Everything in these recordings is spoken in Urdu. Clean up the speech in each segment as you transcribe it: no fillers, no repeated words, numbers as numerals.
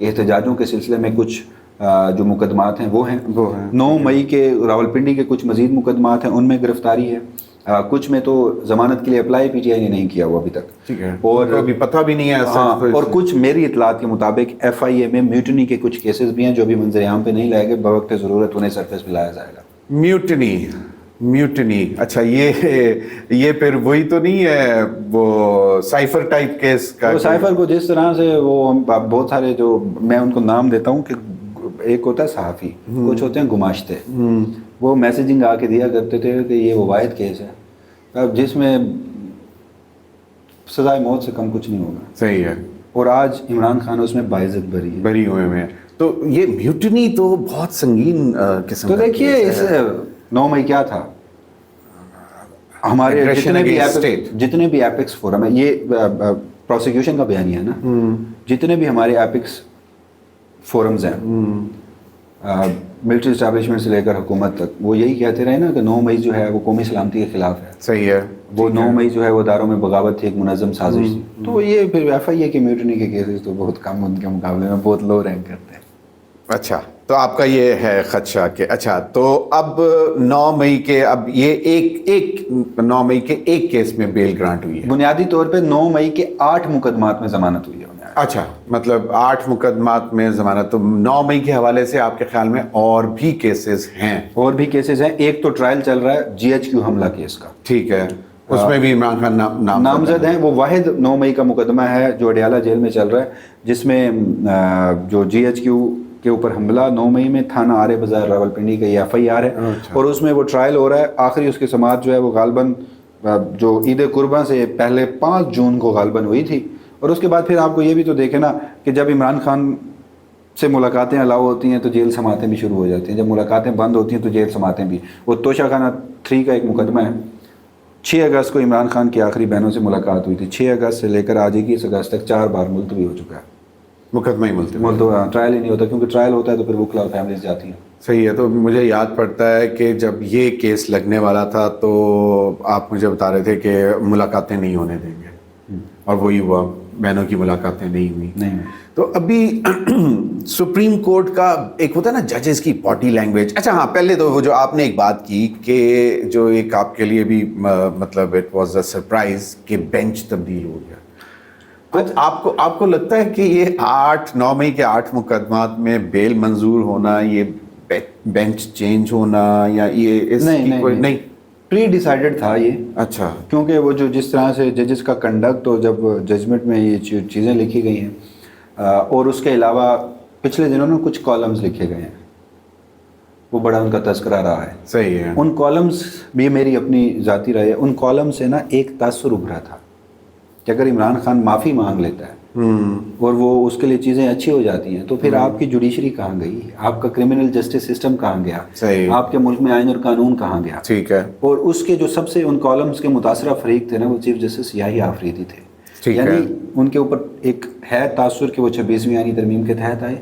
احتجاجوں کے سلسلے میں کچھ جو مقدمات ہیں وہ ہیں 9 مئی کے راولپنڈی کے کچھ مزید مقدمات ہیں، ان میں گرفتاری ہے، کچھ میں تو ضمانت کے لیے اپلائی پی ٹی آئی نے نہیں کیا ہوا ابھی تک، ٹھیک ہے، اور ابھی پتہ بھی نہیں ہے اور کچھ میری اطلاعات کے مطابق ایف آئی اے میں میوٹنی کے کچھ کیسز بھی ہیں جو ابھی منظر عام پہ نہیں لائے گئے، بوقت ضرورت انہیں سرفیس پہ لایا جائے گا۔ میوٹنی، اچھا یہ پھر وہی تو نہیں ہے وہ سائفر ٹائپ کیس کا؟ وہ سائفر کو جس طرح سے وہ بہت سارے جو میں ان کو نام دیتا ہوں کہ ایک ہوتا ہے صحافی، کچھ ہوتے ہیں گماشتے، وہ میسیجنگ آ کے دیا کرتے تھے کہ یہ وہ واحد کیس ہے اب جس میں سزائے موت سے کم کچھ نہیں ہوگا۔ صحیح ہے، اور آج عمران خان اس میں باعزت بری ہوئے ہیں، تو یہ میوٹنی تو بہت سنگین قسم تو دیکھیے اس 9 مئی کیا تھا، ہمارے جتنے بھی ایپکس فورم ہے، یہ پروسیکیوشن کا بیانیہ ہے نا، جتنے بھی ہمارے ایپکس فورمز ہیں ملٹری اسٹیبلشمنٹ سے لے کر حکومت تک، وہ یہی کہتے رہے نا کہ 9 مئی جو ہے وہ قومی سلامتی کے خلاف ہے۔ صحیح ہے، وہ 9 مئی جو ہے وہ داروں میں بغاوت تھی، ایک منظم سازش تھی، تو یہ پھر ایف آئی اے کے میوٹنی کے کیسز تو بہت کم ان کے مقابلے میں بہت لو رینک کرتے ہیں۔ اچھا، تو آپ کا یہ ہے خدشہ کہ اچھا تو اب 9 مئی کے اب یہ 9 مئی کے ایک کیس میں بیل گرانٹ ہوئی ہے، بنیادی طور پہ 9 مئی کے 8 مقدمات میں ضمانت ہوئی ہے۔ اچھا، مطلب 8 مقدمات میں ضمانت، تو 9 مئی کے حوالے سے آپ کے خیال میں اور بھی کیسز ہیں؟ اور بھی کیسز ہیں، ایک تو ٹرائل چل رہا ہے جی ایچ کیو حملہ کیس کا، ٹھیک ہے، اس میں بھی عمران خان نامزد ہیں۔ وہ واحد 9 مئی کا مقدمہ ہے جو اڈیالہ جیل میں چل رہا ہے، جس میں جو جی ایچ کیو کے اوپر حملہ 9 مئی میں تھانہ آرے بازار راولپنڈی کا یہ ایف آئی آر ہے، اور اس میں وہ ٹرائل ہو رہا ہے۔ آخری اس کی سماعت جو ہے وہ غالباً جو عید قرباں سے پہلے 5 جون کو غالباً ہوئی تھی، اور اس کے بعد پھر آپ کو یہ بھی تو دیکھیں نا کہ جب عمران خان سے ملاقاتیں الاؤ ہوتی ہیں تو جیل سماعتیں بھی شروع ہو جاتی ہیں، جب ملاقاتیں بند ہوتی ہیں تو جیل سماعتیں بھی۔ وہ توشہ خانہ 3 کا ایک مقدمہ ہے، 6 اگست کو عمران خان کی آخری بہنوں سے ملاقات ہوئی تھی، 6 اگست سے لے کر آج 21 اگست تک 4 بار ملتوی ہو چکا ہے، مقدمہ ہی ملتوی، ٹرائل ہی نہیں ہوتا، کیونکہ ٹرائل ہوتا ہے تو پھر وکلا اور فیملیز جاتی ہیں۔ صحیح ہے، تو مجھے یاد پڑتا ہے کہ جب یہ کیس لگنے والا تھا تو آپ مجھے بتا رہے تھے کہ ملاقاتیں نہیں ہونے دیں گے، اور وہی ہوا، بہنوں کی ملاقاتیں نہیں ہوئی۔ تو ابھی سپریم کورٹ کا ایک ہوتا ہے نا ججز کی باڈی لینگویج، اچھا ہاں، پہلے تو وہ جو آپ نے ایک بات کی کہ جو ایک آپ کے لیے بھی مطلب اٹ واز اے سرپرائز کہ بینچ تبدیل ہو گیا، تو آپ کو لگتا ہے کہ یہ 9 مئی کے 8 مقدمات میں بیل منظور ہونا، یہ بینچ چینج ہونا، یا یہ نہیں پری ڈیسائیڈڈ تھا یہ؟ اچھا، کیونکہ وہ جو جس طرح سے ججز کا کنڈکٹ، اور جب ججمنٹ میں یہ چیزیں لکھی گئی ہیں، اور اس کے علاوہ پچھلے دنوں میں کچھ کالمز لکھے گئے ہیں، وہ بڑا ان کا تذکرہ رہا ہے۔ صحیح ہے، ان کالمز بھی میری اپنی ذاتی رائے ہے، ان کالمز سے نا ایک تاثر ابھرا تھا کہ اگر عمران خان معافی مانگ لیتا ہے اور وہ اس کے لیے چیزیں اچھی ہو جاتی ہیں تو پھر آپ کی جوڈیشری کہاں گئی، آپ کا کرمنل جسٹس سسٹم کہاں گیا، آپ کے ملک میں آئین اور قانون کہاں گیا؟ ٹھیک ہے، اور اس کے جو سب سے ان کالمز کے متاثرہ فریق تھے نا، وہ چیف جسٹس یحییٰ آفریدی تھے، یعنی ان کے اوپر ایک ہے تاثر کہ وہ 26ویں آئینی ترمیم کے تحت آئے،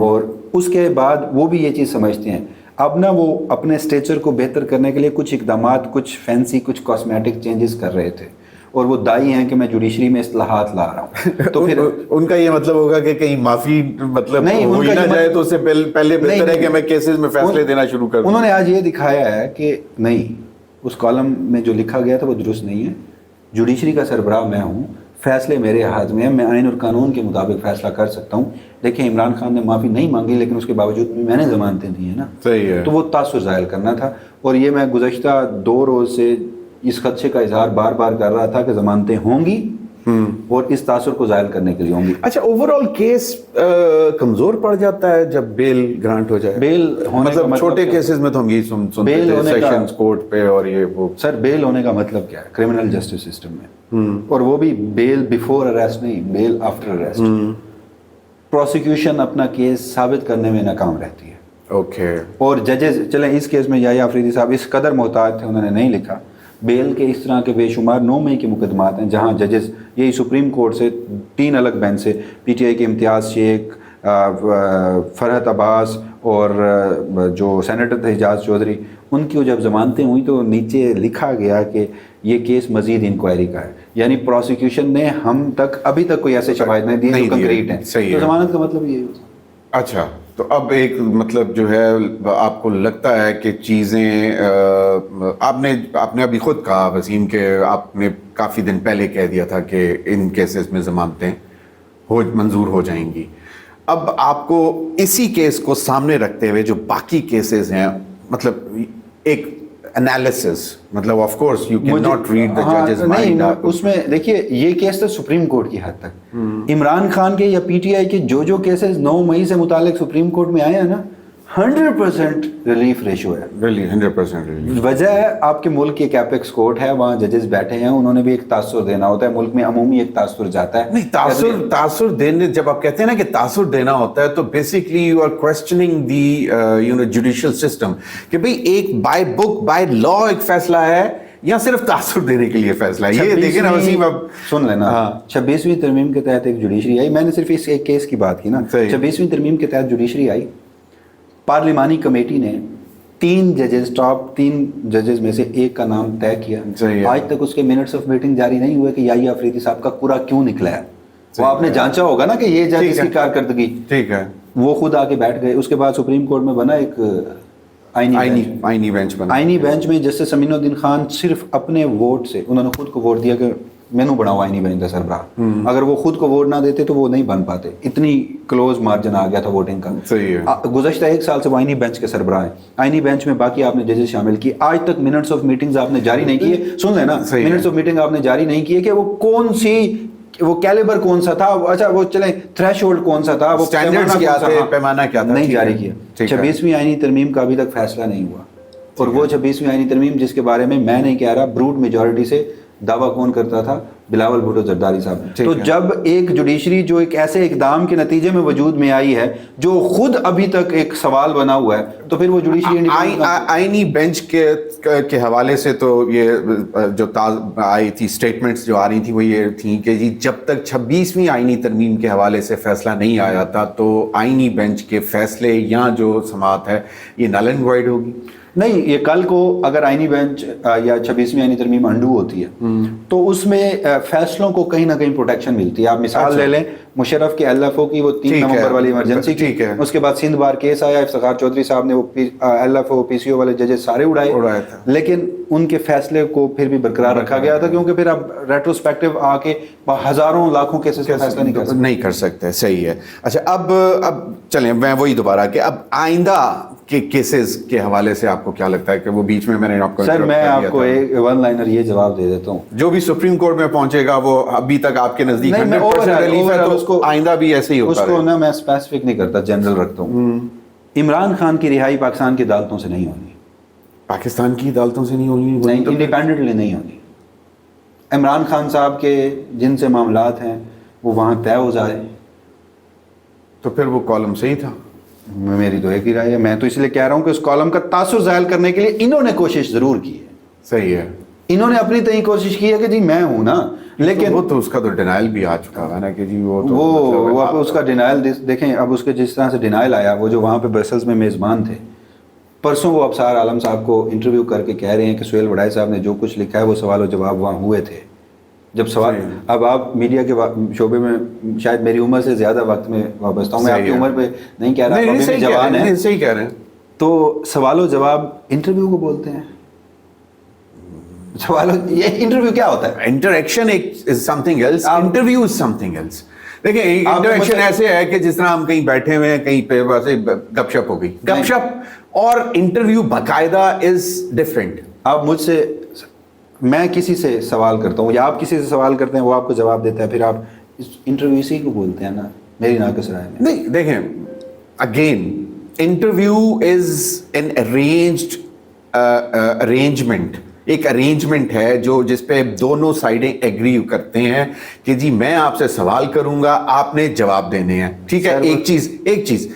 اور اس کے بعد وہ بھی یہ چیز سمجھتے ہیں اب نا وہ اپنے اسٹیچر کو بہتر کرنے کے لیے کچھ اقدامات، کچھ فینسی، کچھ کاسمیٹک چینجز کر رہے تھے، اور وہ دائی ہیں کہ میں جوڈیشری میں اصلاحات لا رہا ہوں، تو پھر ان کا یہ مطلب ہوگا کہ کہیں معافی مطلب ہو ہی نہ جائے تو اس سے پہلے بہتر ہے کہ میں کیسز میں فیصلے دینا شروع کر دوں۔ انہوں نے آج یہ دکھایا ہے کہ نہیں، اس کالم میں جو لکھا گیا تھا وہ درست نہیں ہے، جوڈیشری کا سربراہ میں ہوں، فیصلے میرے ہاتھ میں ہیں، میں آئین اور قانون کے مطابق فیصلہ کر سکتا ہوں۔ دیکھیں عمران خان نے معافی نہیں مانگی لیکن اس کے باوجود بھی میں نے ضمانتیں دی ہیں نا، صحیح ہے، تو وہ تاثر ظاہر کرنا تھا، اور یہ میں گزشتہ 2 روز سے اس خدشے کا اظہار بار بار کر رہا تھا کہ ضمانتیں ہوں گی اور اس تاثر کو ظاہر کرنے کے لیے ہوں گی۔ اچھا، اوور آل کیس کمزور پڑ جاتا ہے جب بیل گرانٹ ہو جائے؟ بیل مطلب چھوٹے کیسز میں تو ہم یہ سنتے تھے سیشنز کورٹ پہ، اور یہ وہ سر بیل ہونے کا مطلب کیا ہے کرمنل جسٹس سسٹم میں، اور وہ بھی بیل بیفور اریسٹ نہیں، بیل آفٹر اریسٹ۔ پروسیکیوشن اپنا کیس ثابت کرنے میں ناکام رہتی ہے، اوکے، اور ججز چلیں اس کیس میں یحییٰ آفریدی صاحب اس قدر محتاط تھے، انہوں نے نہیں لکھا۔ بیل کے اس طرح کے بے شمار 9 مئی کے مقدمات ہیں جہاں ججز یہی سپریم کورٹ سے 3 الگ بینچ سے، پی ٹی آئی کے امتیاز شیخ، فرحت عباس اور جو سینیٹر تھے حجاز چودھری، ان کی جب ضمانتیں ہوئی تو نیچے لکھا گیا کہ یہ کیس مزید انکوائری کا ہے۔ یعنی پروسیکیوشن نے ہم تک ابھی تک کوئی ایسے شواہد نہیں دیے جو کنکریٹ ہیں. صحیح تو ضمانت کا مطلب یہ ہے. اچھا تو اب ایک مطلب جو ہے آپ کو لگتا ہے کہ چیزیں آپ نے ابھی خود کہا وسیم کہ آپ نے کافی دن پہلے کہہ دیا تھا کہ ان کیسز میں ضمانتیں منظور ہو جائیں گی. اب آپ کو اسی کیس کو سامنے رکھتے ہوئے جو باقی کیسز ہیں مطلب ایک انالیسس مطلب of course you can not read the ججز مائنڈ. اس میں دیکھیے یہ کیس تھا سپریم کورٹ کی حد تک. عمران خان کے یا پی ٹی آئی کے جو کیسز 9 مئی سے متعلق سپریم کورٹ میں آئے ہیں نا 100% ریلیف ریشو ہے. really 100% relief. وجہ ہے آپ کے ملک کی ایک ایپیکس کورٹ ہے, وہاں ججز بیٹھے ہیں, انہوں نے بھی ایک تاثر دینا ہوتا ہے. ملک میں عمومی ایک تاثر جاتا ہے. نہیں تاثر دینے جب آپ کہتے ہیں نا کہ تاثر دینا ہوتا ہے تو basically you are questioning the judicial system کہ بھئی ایک بائی بک بائی لا ایک فیصلہ ہے یا صرف تاثر دینے کے لیے فیصلہ ہے. یہ دیکھیں نا وسیم اب سن لینا 26ویں ترمیم کے تحت ایک جوڈیشری آئی. میں نے صرف اس ایک کیس کی بات کی نا. 26ویں ترمیم کے تحت جوڈیشری آئی, پارلیمانی کمیٹی نے 3 ججز میں سے ایک کا نام طے کیا. آج تک اس کے منٹس آف میٹنگ جاری نہیں ہوئے کہ یحییٰ افریدی صاحب کا پورا کیوں نکلا ہے. وہ آپ نے جانچا ہوگا نا کہ یہ جج اس کی کارکردگی. ٹھیک ہے, وہ خود آ کے بیٹھ گئے. اس کے بعد سپریم کورٹ میں بنا ایک آئینی بینچ بنا. آئینی بینچ میں جسٹس امین الدین خان صرف اپنے ووٹ سے, انہوں نے خود کو ووٹ دیا کہ مینو بناؤ آئینی بینچ کا سربراہ. اگر وہ خود کو ووٹ نہ دیتے تو وہ نہیں بن پاتے. اتنی کلوز مارجن آ گیا تھا ووٹنگ کا. صحیح ہے. گزشتہ 1 سال سے وہ آئینی بینچ کے سربراہ ہیں. آئینی بینچ میں باقی آپ نے ججز شامل کیے. آج تک منٹس آف میٹنگز آپ نے جاری نہیں کیے. سن لینا, منٹس آف میٹنگ آپ نے جاری نہیں کیے کہ وہ کون سی, وہ کیلیبر کون سا تھا, اچھا وہ چلیں تھریش ہولڈ کون سا تھا, وہ سٹینڈرڈز کیا تھے, پیمانہ کیا تھا, نہیں جاری کیا. 26ویں آئینی ترمیم کا ابھی تک فیصلہ نہیں ہوا. اور وہ 26ویں آئینی ترمیم جس کے بارے میں نہیں کہہ رہا, بروڈ میجورٹی سے دعویٰ کون کرتا تھا, بلاول بھٹو زرداری صاحب. تو جب ایک جوڈیشری جو ایک ایسے اقدام کے نتیجے میں وجود میں آئی ہے جو خود ابھی تک ایک سوال بنا ہوا ہے, تو پھر وہ جوڈیشری آئینی بینچ کے حوالے سے تو یہ جو آئی تھی اسٹیٹمنٹس جو آ رہی تھیں وہ یہ تھیں کہ جی جب تک 26ویں آئینی ترمیم کے حوالے سے فیصلہ نہیں آیا تھا تو آئینی بینچ کے فیصلے یا جو سماعت ہے یہ نل اینڈ وائڈ ہوگی. نہیں, یہ کل کو اگر آئینی بینچ یا 26ویں آئینی ترمیم انڈو ہوتی ہے تو اس میں فیصلوں کو کہیں نہ کہیں پروٹیکشن ملتی ہے. آپ مثال لے لیں مشرف کے ایل ایف او کی وہ 3 نومبر والی ایمرجنسی کی, اس کے بعد سندھ بار کیس آیا, افتخار چودھری صاحب نے وہ ایل ایف او پی سی او والے ججز سارے اڑائے, لیکن ان کے فیصلے کو پھر بھی برقرار رکھا گیا تھا کیونکہ پھر اب ریٹروسپیکٹو آ کے ہزاروں لاکھوں کیسز کا فیصلہ نہیں کر سکتے. صحیح ہے. اچھا اب چلیں میں وہی دوبارہ کہ اب آئندہ کے کیسز کے حوالے سے آپ کو کیا لگتا ہے کہ وہ بیچ میں نے آپ کو سر میں آپ کو ایک ون لائنر یہ جواب دے دیتا ہوں, جو بھی سپریم کورٹ میں پہنچے گا وہ ابھی تک آپ کے نزدیک 100% ریلیف ہے تو آئندہ بھی ایسے ہی ہوتا ہے. اس کو نا میں اسپیسیفک نہیں کرتا, جنرل رکھتا ہوں. عمران خان کی رہائی پاکستان کی عدالتوں سے نہیں ہونی. پاکستان کی عدالتوں سے نہیں ہونی, نہیں, انڈیپینڈنٹلی نہیں ہونی. عمران خان صاحب کے جن سے معاملات ہیں وہ وہاں طے ہو جائے تو پھر وہ کالم صحیح تھا. میری تو ایک ہی رائے ہے. میں تو اس لیے کہہ رہا ہوں کہ اس کالم کا تاثر ظاہر کرنے کے لیے انہوں نے کوشش ضرور کی ہے. صحیح ہے. انہوں نے اپنی طرح کوشش کی ہے کہ جی میں ہوں نا, لیکن وہ تو اس کا تو ڈینائل بھی آ چکا ہے نا کہ جی وہ اس کا ڈینائل دیکھیں. اب اس کے جس طرح سے ڈینائل آیا, وہ جو وہاں پہ برسلز میں میزبان تھے پرسوں, وہ ابصار عالم صاحب کو انٹرویو کر کے کہہ رہے ہیں کہ سہیل وڈائی صاحب نے جو کچھ لکھا ہے وہ سوال و جواب وہاں ہوئے تھے. جب سوال, اب آپ میڈیا کے شعبے میں شاید میری عمر سے زیادہ وقت میں وابستہ ہوں, میں آپ کی عمر پہ نہیں کہہ رہا, جوان ہے, صحیح کہہ رہے ہیں. تو سوال و جواب انٹرویو کو بولتے ہیں. یہ انٹرویو کیا ہوتا ہے؟ Interaction is something else, interview is something else. دیکھیں انٹریکشن ایسے ہے کہ جس طرح ہم کہیں بیٹھے ہوئے ہیں, کہیں پہ ویسے گپ شپ ہو گئی, گپ شپ, اور انٹرویو باقاعدہ از ڈفرینٹ. آپ مجھ سے, میں کسی سے سوال کرتا ہوں یا آپ کسی سے سوال کرتے ہیں, وہ آپ کو جواب دیتا ہے, پھر آپ انٹرویو اسی کو بولتے ہیں نا, میری ناقص رائے میں. نہیں دیکھیں, again interview is an arranged arrangement, ایک ارینجمنٹ ہے جو جس پہ دونوں سائڈیں ایگری کرتے ہیں کہ جی میں آپ سے سوال کروں گا, آپ نے جواب دینے ہیں. ٹھیک ہے. ایک چیز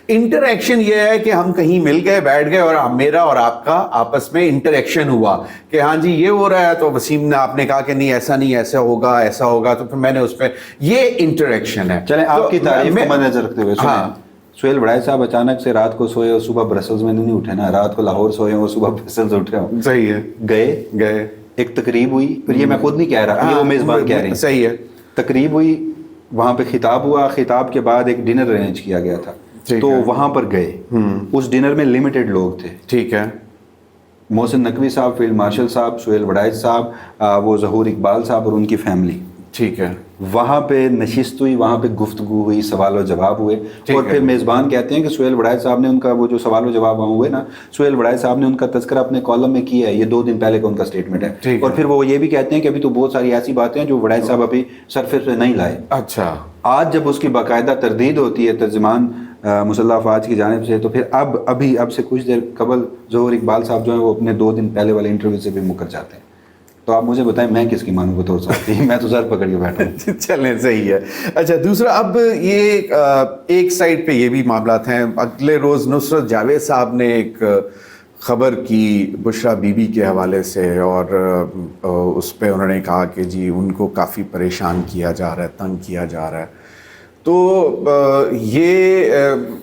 انٹریکشن یہ ہے کہ ہم کہیں مل گئے, بیٹھ گئے, اور میرا اور آپ کا آپس میں انٹریکشن ہوا کہ ہاں جی یہ ہو رہا ہے, تو وسیم نے آپ نے کہا کہ نہیں ایسا نہیں, ایسا ہوگا, ایسا ہوگا, تو پھر میں نے اس پہ, یہ انٹریکشن ہے. چلیں آپ کی تعریف کو مد نظر رکھتے ہوئے, ہاں, سہیل وڈائی صاحب اچانک سے رات کو سوئے اور صبح برسلز میں نہیں اٹھے نا, رات کو لاہور سوئے اور صبح برسلز اٹھے ہوں. صحیح ہے. گئے ایک تقریب ہوئی, پھر یہ میں خود نہیں کہہ رہا, یہ وہ میزبان کہہ رہے ہیں, صحیح ہے, تقریب ہوئی, وہاں پہ خطاب ہوا, خطاب کے بعد ایک ڈنر ارینج کیا گیا تھا, تو وہاں پر گئے. اس ڈنر میں لمیٹڈ لوگ تھے. ٹھیک ہے. محسن نقوی صاحب, فیلڈ مارشل صاحب, سہیل وڑائچ صاحب, وہ ظہور اقبال صاحب اور ان کی فیملی. ٹھیک ہے. وہاں پہ نشست ہوئی, وہاں پہ گفتگو ہوئی, سوال و جواب ہوئے, اور پھر میزبان کہتے ہیں کہ سہیل وڑائچ صاحب نے ان کا وہ جو سوال و جواب وہاں ہوئے نا, سہیل وڑائچ صاحب نے ان کا تذکرہ اپنے کالم میں کیا ہے, یہ 2 دن پہلے کا ان کا اسٹیٹمنٹ ہے. اور پھر وہ یہ بھی کہتے ہیں کہ ابھی تو بہت ساری ایسی باتیں ہیں جو وڑائچ صاحب ابھی سرفیس پہ نہیں لائے. اچھا. آج جب اس کی باقاعدہ تردید ہوتی ہے ترجمان مسلح افواج کی جانب سے, تو پھر اب سے کچھ دیر قبل ظہور اقبال صاحب جو ہیں وہ اپنے 2 دن پہلے والے انٹرویو سے بھی مکر جاتے ہیں. تو آپ مجھے بتائیں میں کس کی مانوں بطور صحافی, میں تو سر پکڑ کے بیٹھا ہوں. چلیں صحیح ہے. اچھا دوسرا, اب یہ ایک سائڈ پہ یہ بھی معاملات ہیں. اگلے روز نصرت جاوید صاحب نے ایک خبر کی بشریٰ بی بی کے حوالے سے, اور اس پہ انہوں نے کہا کہ جی ان کو کافی پریشان کیا جا رہا ہے, تنگ کیا جا رہا ہے. تو یہ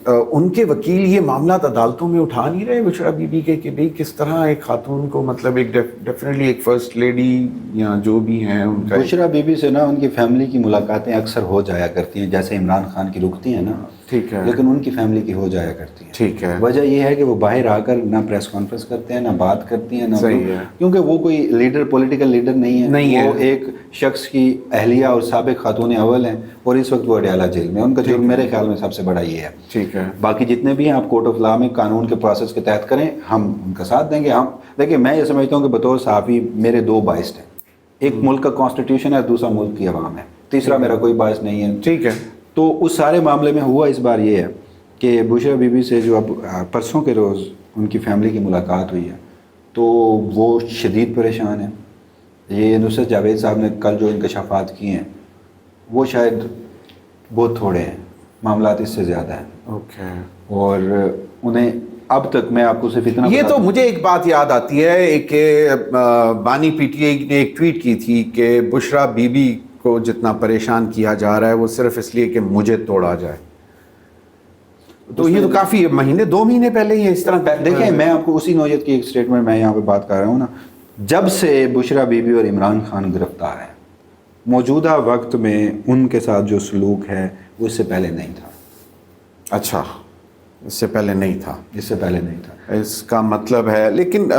ان کے وکیل یہ معاملات عدالتوں میں اٹھا نہیں رہے بشریٰ بی بی کے کہ بھئی کس طرح ایک خاتون کو, مطلب ایک ڈیفینیٹلی ایک فرسٹ لیڈی یا جو بھی ہیں ان کا. بشریٰ بی بی سے نا ان کی فیملی کی ملاقاتیں اکثر ہو جایا کرتی ہیں, جیسے عمران خان کی رکتی ہیں نا, ٹھیک ہے, لیکن ان کی فیملی کی ہو جایا کرتی ہیں. ٹھیک ہے. وجہ یہ ہے کہ وہ باہر آ کر نہ پریس کانفرنس کرتے ہیں, نہ بات کرتی ہیں, نہ صحیح ہے, کیونکہ وہ کوئی لیڈر, پولیٹیکل لیڈر نہیں ہے, وہ ایک شخص کی اہلیہ اور سابق خاتون اول ہیں, اور اس وقت وہ اڈیالہ جیل میں. ان کا جرم میرے خیال میں سب سے بڑا یہ ہے. ٹھیک ہے. باقی جتنے بھی ہیں آپ کورٹ آف لا میں قانون کے پروسیس کے تحت کریں, ہم ان کا ساتھ دیں گے. ہم دیکھیں, میں یہ سمجھتا ہوں کہ بطور صحافی میرے 2 باعث ہیں, ایک ملک کا کانسٹیٹیوشن ہے, دوسرا ملک کی عوام ہے, تیسرا میرا کوئی باعث نہیں ہے. ٹھیک ہے. تو اس سارے معاملے میں ہوا اس بار یہ ہے کہ بشریٰ بی بی سے جو اب پرسوں کے روز ان کی فیملی کی ملاقات ہوئی ہے, تو وہ شدید پریشان ہیں. یہ نصرت جاوید صاحب نے کل جو انکشافات کیے ہیں وہ شاید بہت تھوڑے ہیں, معاملات اس سے زیادہ ہیں. اوکے. اور انہیں اب تک, میں آپ کو صرف اتنا, یہ تو مجھے ایک بات یاد آتی ہے کہ بانی پی ٹی آئی نے ایک ٹویٹ کی تھی کہ بشریٰ بی بی کو جتنا پریشان کیا جا رہا ہے وہ صرف اس لیے کہ مجھے توڑا جائے. تو یہ تو کافی مہینے 2 مہینے پہلے ہی اس طرح. دیکھیں, میں آپ کو اسی نوعیت کی ایک اسٹیٹمنٹ میں یہاں پہ بات کر رہا ہوں نا, جب سے بشریٰ بی بی اور عمران خان گرفتار ہیں, موجودہ وقت میں ان کے ساتھ جو سلوک ہے وہ اس سے پہلے نہیں تھا. اچھا, اس سے پہلے نہیں تھا. اس سے پہلے نہیں تھا. اس کا مطلب ہے, لیکن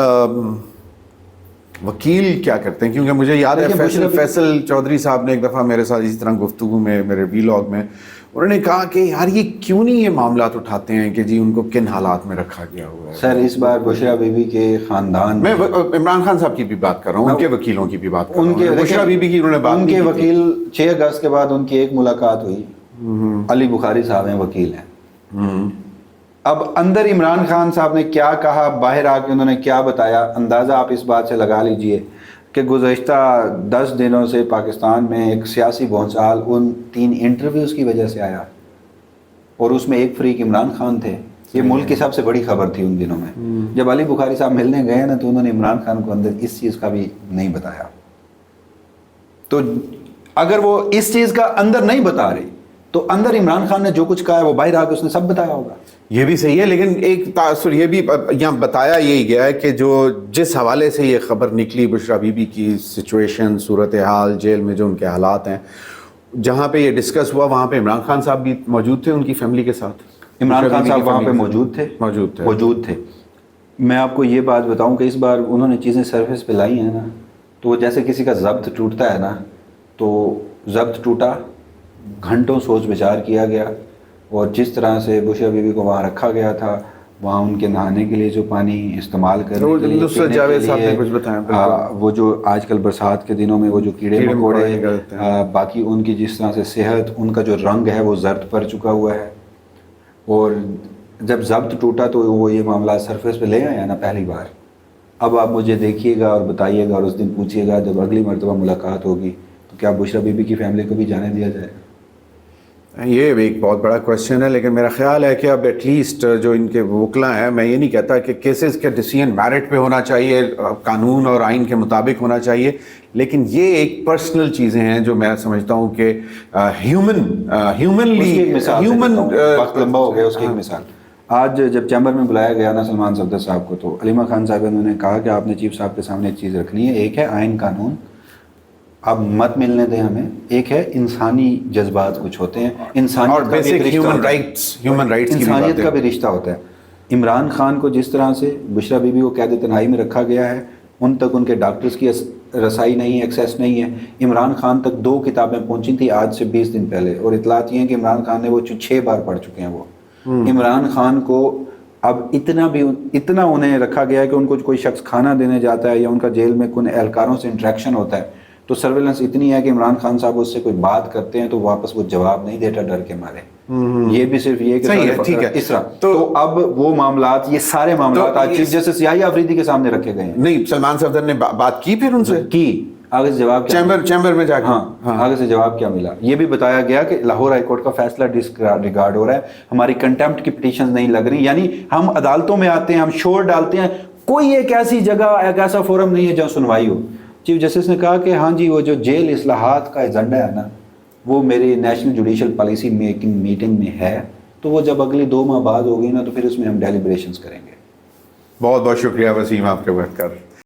وکیل کیا کرتے ہیں, کیونکہ مجھے یاد ہے فیصل چودھری صاحب نے ایک دفعہ میرے ساتھ اسی طرح گفتگو میں, میرے ویلاگ میں, انہوں نے کہا کہ یار یہ کیوں نہیں یہ معاملات اٹھاتے ہیں کہ جی ان کو کن حالات میں رکھا گیا ہوا ہے. سر اس بار بشریٰ بی بی کے خاندان, میں عمران خان صاحب کی بھی بات کر رہا ہوں, ان کے وکیلوں کی بھی بات کر رہا ہوں. بشریٰ بی بی کی انہوں نے بات, ان کے وکیل 6 اگست کے بعد ان کی ایک ملاقات ہوئی, علی بخاری صاحب ہیں, وکیل ہیں. اب اندر عمران خان صاحب نے کیا کہا, باہر آ کے انہوں نے کیا بتایا, اندازہ آپ اس بات سے لگا لیجئے کہ گزشتہ 10 دنوں سے پاکستان میں ایک سیاسی بھونچال ان 3 انٹرویوز کی وجہ سے آیا, اور اس میں ایک فریق عمران خان تھے. یہ ملک کی سب سے بڑی خبر تھی ان دنوں میں. جب علی بخاری صاحب ملنے گئے نا, تو انہوں نے عمران خان کو اندر اس چیز کا بھی نہیں بتایا. تو اگر وہ اس چیز کا اندر نہیں بتا رہی, تو اندر عمران خان نے جو کچھ کہا ہے وہ باہر آ کے اس نے سب بتایا ہوگا. یہ بھی صحیح ہے, لیکن ایک تاثر یہ بھی یہاں بتایا یہی گیا ہے کہ جو جس حوالے سے یہ خبر نکلی بشریٰ بی بی کی سچویشن, صورتحال, جیل میں جو ان کے حالات ہیں, جہاں پہ یہ ڈسکس ہوا وہاں پہ عمران خان صاحب بھی موجود تھے ان کی فیملی کے ساتھ. عمران خان صاحب وہاں پہ موجود تھے. میں آپ کو یہ بات بتاؤں کہ اس بار انہوں نے چیزیں سرفیس پہ لائی ہیں نا, تو جیسے کسی کا ضبط ٹوٹتا ہے نا, تو ضبط ٹوٹا, گھنٹوں سوچ بچار کیا گیا, اور جس طرح سے بشریٰ بی بی کو وہاں رکھا گیا تھا, وہاں ان کے نہانے کے لیے جو پانی استعمال کرنے کے لیے, وہ جو آج کل برسات کے دنوں میں وہ جو کیڑے مکوڑے, باقی ان کی جس طرح سے صحت, ان کا جو رنگ ہے وہ زرد پڑ چکا ہوا ہے. اور جب ضبط ٹوٹا تو وہ یہ معاملہ سرفیس پہ لے آیا نا پہلی بار. اب آپ مجھے دیکھیے گا اور بتائیے گا, اور اس دن پوچھیے گا جب اگلی مرتبہ ملاقات ہوگی, تو کیا بشریٰ بی بی کی فیملی کو بھی جانے دیا جائے گا؟ یہ ایک بہت بڑا کویشچن ہے, لیکن میرا خیال ہے کہ اب ایٹ لیسٹ جو ان کے وکلاء ہیں, میں یہ نہیں کہتا کہ کیسز کے ڈیسیژن میرٹ پہ ہونا چاہیے, قانون اور آئین کے مطابق ہونا چاہیے, لیکن یہ ایک پرسنل چیزیں ہیں جو میں سمجھتا ہوں کہ ہیومنلی وقت لمبا ہو گیا. اس کی ایک مثال, آج جب چیمبر میں بلایا گیا نا سلمان صفدر صاحب کو، تو علیمہ خان صاحب نے کہا کہ آپ نے چیف صاحب کے سامنے ایک چیز رکھنی ہے، ایک ہے آئین قانون، آپ مت ملنے دیں ہمیں، ایک ہے انسانی جذبات کچھ ہوتے ہیں، اور انسانیت کا بھی بیسک ایک رشتہ ہیومن ہوتا ہے، رائٹس کی انسانیت بھی کا بات بھی رشتہ ہوتا ہے۔ عمران خان کو جس طرح سے بشرا بی بی کو قید تنہائی میں رکھا گیا ہے، ان تک ان کے ڈاکٹرز کی رسائی نہیں ہے، ایکسیس نہیں ہے۔ عمران خان تک 2 کتابیں پہنچی تھیں آج سے 20 دن پہلے، اور اطلاعات یہ ہیں کہ عمران خان نے وہ 6 بار پڑھ چکے ہیں۔ وہ عمران خان کو اب اتنا انہیں رکھا گیا ہے کہ ان کو کوئی شخص کھانا دینے جاتا ہے یا ان کا جیل میں کن اہلکاروں سے انٹریکشن ہوتا ہے تو سرویلنس اتنی ہے کہ عمران خان صاحب اس سے کوئی بات کرتے ہیں تو واپس وہ جواب نہیں دیتا ڈر کے مارے۔ یہ بھی صرف یہ کہ صحیح ہے، ٹھیک ہے۔ اس طرح تو اب وہ معاملات، یہ سارے معاملات آج چیف جسٹس یحییٰ آفریدی کے سامنے رکھے گئے ہیں۔ نہیں، سلمان صفدر نے بات کی پھر ان سے کی آگے سے جواب کیا؟ چیمبر میں جا کے ہاں آگے سے جواب کیا ملا؟ یہ بھی بتایا گیا کہ لاہور ہائی کورٹ کا فیصلہ ڈسریگارڈ ہو رہا ہے، ہماری کنٹیمپٹ کی پٹیشنز نہیں لگ رہی، یعنی ہم عدالتوں میں آتے ہیں، ہم شور ڈالتے ہیں، کوئی ایک ایسی جگہ، ایک ایسا فورم نہیں ہے جہاں سنوائی ہو۔ چیف جسٹس نے کہا کہ ہاں جی وہ جو جیل اصلاحات کا ایجنڈا ہے نا، وہ میری national judicial policy making meeting میں ہے، تو وہ جب اگلی 2 ماہ بعد ہوگی نا تو پھر اس میں ہم ڈیلیبریشنز کریں گے۔ بہت بہت شکریہ وسیم آپ کے وقت کا۔